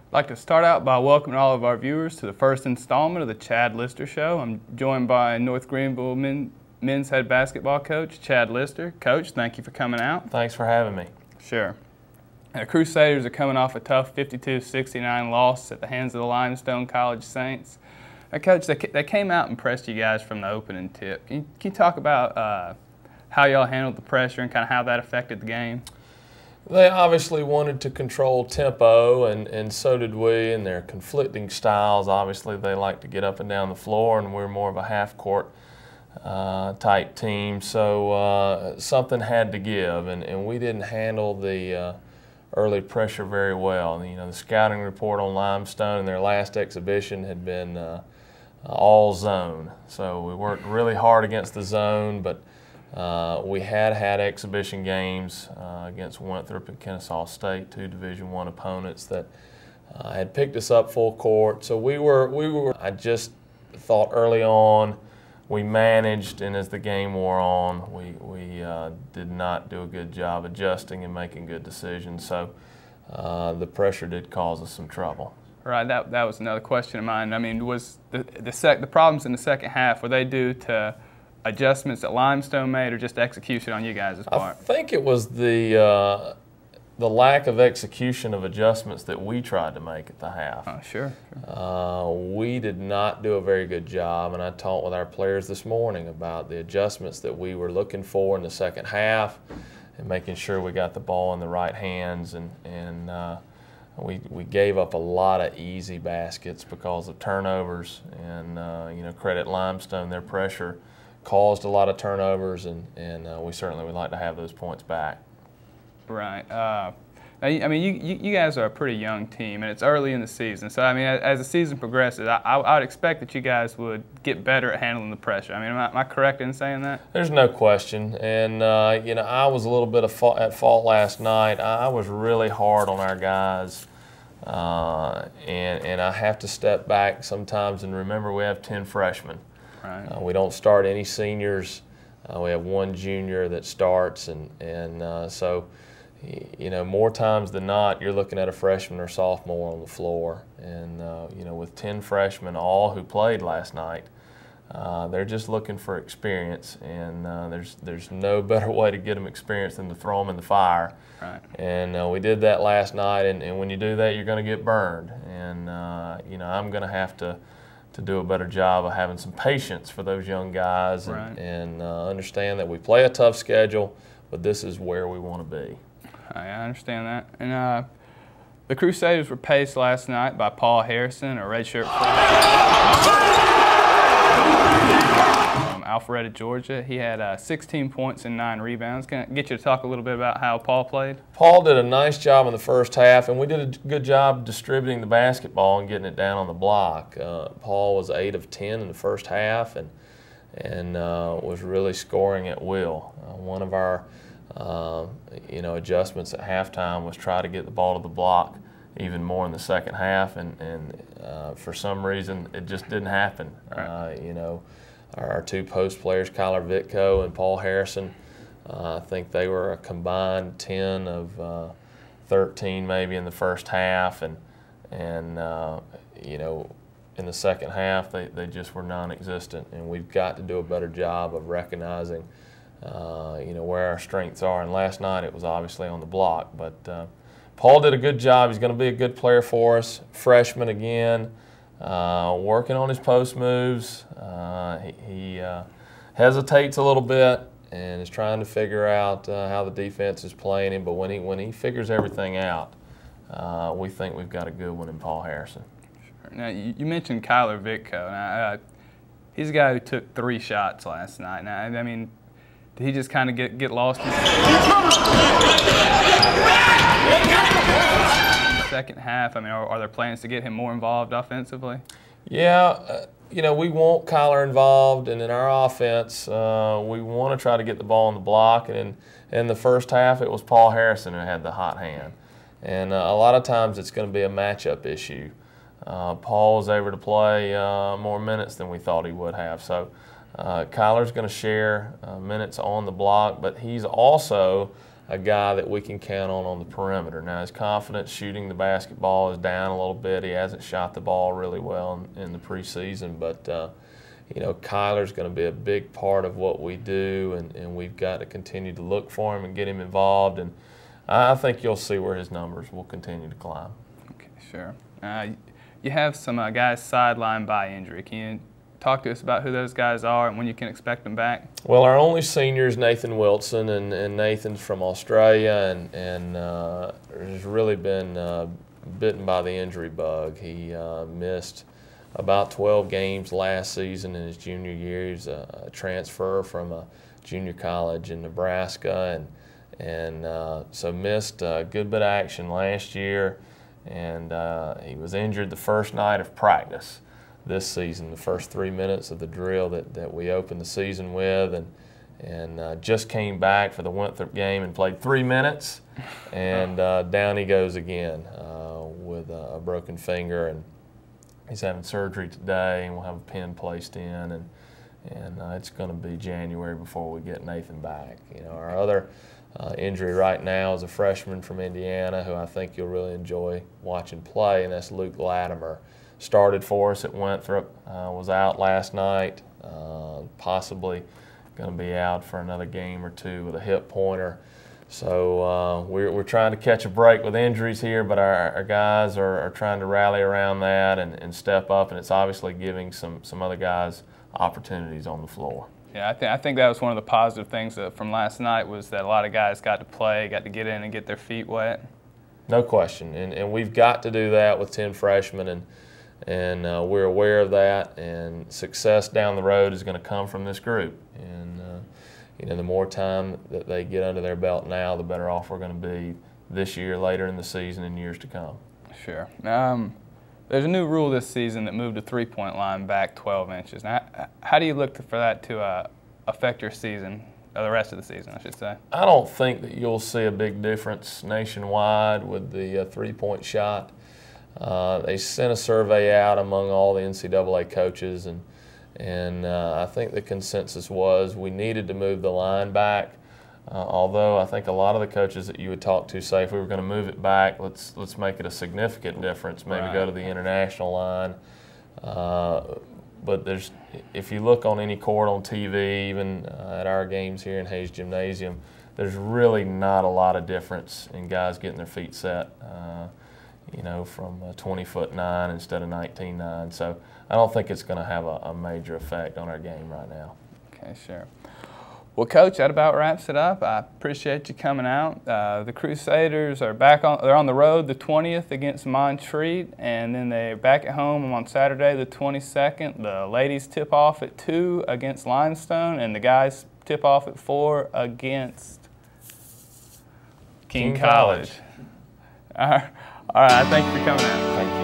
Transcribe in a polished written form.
I'd like to start out by welcoming all of our viewers to the first installment of the Chad Lister Show. I'm joined by North Greenville men's head basketball coach, Chad Lister. Coach, thank you for coming out. Thanks for having me. Sure. The Crusaders are coming off a tough 52-69 loss at the hands of the Limestone College Saints. Coach, they came out and pressed you guys from the opening tip. Can you talk about how y'all handled the pressure and kind of how that affected the game? They obviously wanted to control tempo, and so did we, and their conflicting styles. Obviously, they like to get up and down the floor, and we're more of a half-court type team. So something had to give, and we didn't handle the early pressure very well. You know, the scouting report on Limestone in their last exhibition had been all zone. So we worked really hard against the zone, but we had exhibition games against Winthrop and Kennesaw State, two Division I opponents that had picked us up full court. So I just thought early on we managed, and as the game wore on, we did not do a good job adjusting and making good decisions. So the pressure did cause us some trouble. Right, that was another question of mine. I mean, was the problems in the second half, were they due to adjustments that Limestone made or just execution on you guys' part? I think it was the lack of execution of adjustments that we tried to make at the half. Oh, sure. We did not do a very good job, and I talked with our players this morning about the adjustments that we were looking for in the second half and making sure we got the ball in the right hands, and we gave up a lot of easy baskets because of turnovers, and you know, credit Limestone, their pressure caused a lot of turnovers, and we certainly would like to have those points back. Right. I mean, you guys are a pretty young team, and it's early in the season. So, I mean, as the season progresses, I would expect that you guys would get better at handling the pressure. I mean, am I correct in saying that? There's no question. And, you know, I was a little bit at fault last night. I was really hard on our guys. And I have to step back sometimes and remember we have 10 freshmen. Right. We don't start any seniors. We have one junior that starts, and so, you know, more times than not, you're looking at a freshman or sophomore on the floor. And, you know, with 10 freshmen, all who played last night, they're just looking for experience, and there's no better way to get them experience than to throw them in the fire. Right. And we did that last night, and when you do that, you're going to get burned. And, you know, I'm going to have to do a better job of having some patience for those young guys, right, and understand that we play a tough schedule, but this is where we want to be. I understand that. And the Crusaders were paced last night by Paul Harrison, a redshirt from Alpharetta, Georgia. He had 16 points and 9 rebounds. Can I get you to talk a little bit about how Paul played? Paul did a nice job in the first half, and we did a good job distributing the basketball and getting it down on the block. Paul was 8 of 10 in the first half, and was really scoring at will. One of our you know, adjustments at halftime was try to get the ball to the block even more in the second half, and for some reason it just didn't happen. Right. You know, our two post players, Vitko and Paul Harrison, I think they were a combined 10 of 13 maybe in the first half, and you know, in the second half they just were non-existent, and we've got to do a better job of recognizing you know, where our strengths are. And last night it was obviously on the block, but Paul did a good job. He's going to be a good player for us, freshman again, working on his post moves. He hesitates a little bit and is trying to figure out how the defense is playing him, but when he figures everything out, we think we've got a good one in Paul Harrison. Sure. Now, you mentioned Vitko. Now, he's a guy who took 3 shots last night. Now, I mean, did he just kind of get lost in the second half? I mean, are there plans to get him more involved offensively? Yeah, you know, we want Kyler involved, and in our offense, we want to try to get the ball on the block. And in the first half, it was Paul Harrison who had the hot hand. And a lot of times it's going to be a matchup issue. Paul was able to play more minutes than we thought he would have. So Kyler's going to share minutes on the block, but he's also a guy that we can count on the perimeter. Now, his confidence shooting the basketball is down a little bit. He hasn't shot the ball really well in the preseason, but you know, Kyler's going to be a big part of what we do, and we've got to continue to look for him and get him involved. And I think you'll see where his numbers will continue to climb. Okay, sure. You have some guys sidelined by injury. Can you talk to us about who those guys are and when you can expect them back? Well, our only senior is Nathan Wilson, and Nathan's from Australia and has really been bitten by the injury bug. He missed about 12 games last season in his junior year. He's a transfer from a junior college in Nebraska, and so missed a good bit of action last year, and he was injured the first night of practice this season, the first 3 minutes of the drill that we opened the season with, and just came back for the Winthrop game and played 3 minutes, and down he goes again with a broken finger, and he's having surgery today, and we'll have a pin placed in, and it's going to be January before we get Nathan back. You know, our other injury right now is a freshman from Indiana who I think you'll really enjoy watching play, and that's Luke Latimer. Started for us at Winthrop, was out last night, possibly going to be out for another game or two with a hip pointer. So we're trying to catch a break with injuries here, but our guys are trying to rally around that and step up, and it's obviously giving some other guys opportunities on the floor. Yeah, I think that was one of the positive things from last night was that a lot of guys got to play, got to get in and get their feet wet. No question, and we've got to do that with 10 freshmen, and we're aware of that, and success down the road is going to come from this group. And you know, the more time that they get under their belt now, the better off we're going to be this year, later in the season, and years to come. Sure. There's a new rule this season that moved the three-point line back 12 inches. Now, how do you look for that to affect your season, or the rest of the season, I should say? I don't think that you'll see a big difference nationwide with the three-point shot. They sent a survey out among all the NCAA coaches, and I think the consensus was we needed to move the line back. Although I think a lot of the coaches that you would talk to say if we were going to move it back, let's make it a significant difference, maybe go to the international line. But if you look on any court on TV, even at our games here in Hayes Gymnasium, there's really not a lot of difference in guys getting their feet set. You know, from 20'9" instead of 19'9". So I don't think it's going to have a major effect on our game right now. Okay, sure. Well, Coach, that about wraps it up. I appreciate you coming out. The Crusaders are they're on the road the 20th against Montreat, and then they're back at home on Saturday the 22nd. The ladies tip off at 2 against Limestone, and the guys tip off at 4 against King College. All right, thank you for coming out. Thank you.